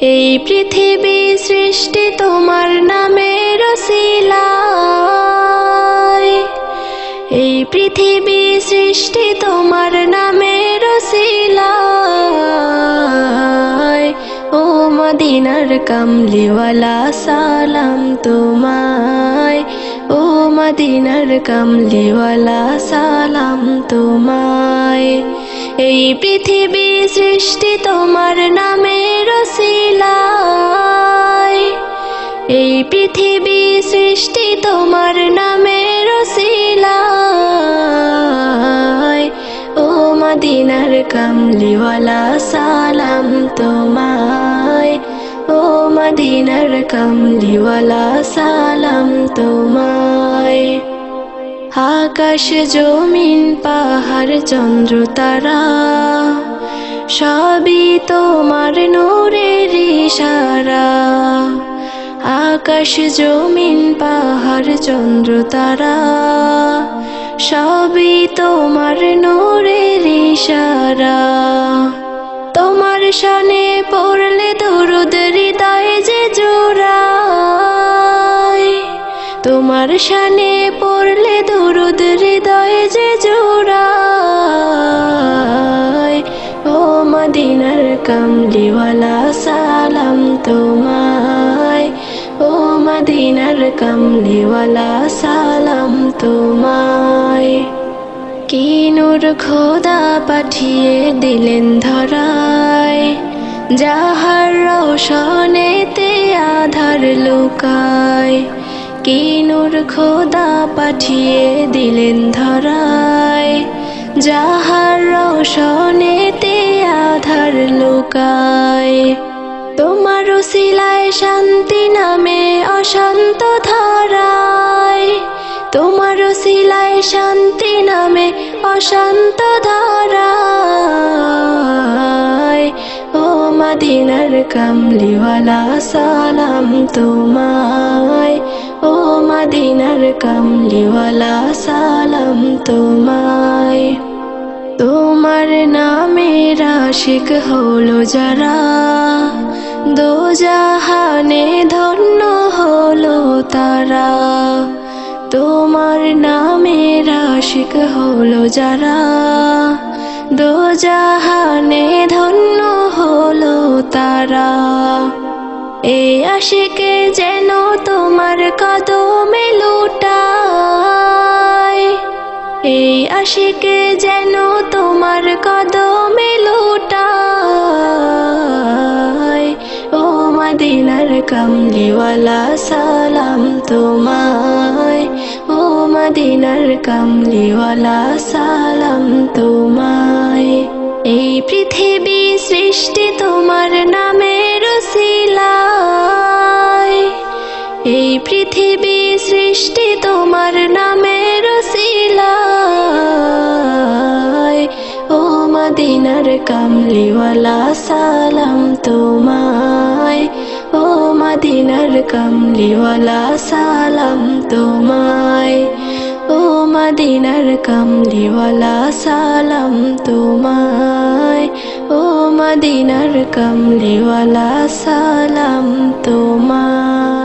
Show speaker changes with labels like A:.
A: এই পৃথিবী সৃষ্টি তোমার নামের ওসিলায়, এই পৃথিবী সৃষ্টি তোমার নামের ওসিলায়। ও মদিনার কামলিওয়ালা সালাম তোমায়, ও মদিনার কামলিওয়ালা সালাম তোমায়। এই পৃথিবী সৃষ্টি তোমার নামের ওসিলায়, এই পৃথিবী সৃষ্টি তোমার নামের ওসিলায়। ও মদিনার কামলিওয়ালা সালাম তোমায়, ও মদিনার কামলিওয়ালা সালাম তোমায়। আকাশ জমিন পাহাড় চন্দ্র তারা সবই তোমার নূরের ইশারা। আকাশ জমিন পাহাড় চন্দ্র তারা সবই তোমার নূরের ইশারা। তোমার শানে পড়লে দরুদ হৃদয়ে যে জোড়ায়, তোমার শানে পড়লে দরুদ হৃদয়ে যে জোড়ায়। ও মদিনার কামলিওয়ালা সালাম তোমায়, ও মদিনার কামলিওয়ালা সালাম তোমায়। কি নূর খোদা পাঠিয়ে দিলেন ধরায়, যাহার রোশনেতে আধার লুকায়। কি নূর খোদা পাঠিয়ে দিলেন ধরায়, যাহার রোশনেতে আধার লুকায়। তোমার ওসিলায় শান্তি নামে অশান্ত ধারায়, তোমার ওসিলায় শান্তি নামে অশান্ত ধারায়। ও মদিনার কামলিওয়ালা সালাম তোমায়, ও মদিনার কামলিওয়ালা সালাম তোমায়। তোমার নামের আশিক হলো যারা, দোজাহানে ধন্য হলো তারা। তোমার নামের আশিক হলো যারা, দোজাহানে ধন্য হলো তারা। এই আশিকে যেন তোমার কদমে লুটায়, এই আশিকে যেন তোমার কদমে লুটায়। ও মদিনার কামলিওয়ালা সালাম তোমায়, ও মদিনার কামলিওয়ালা সালাম তোমায়। এই পৃথিবী সৃষ্টি তোমার নামের ওসিলায়, এই পৃথিবী সৃষ্টি তোমার নামের ওসিলায়। ও মদিনার কামলিওয়ালা সালাম তোমায়, ও মদিনার কামলিওয়ালা সালাম তোমায়, ও মদিনার কামলিওয়ালা সালাম তোমায়, ও মদিনার কামলিওয়ালা সালাম তোমায়।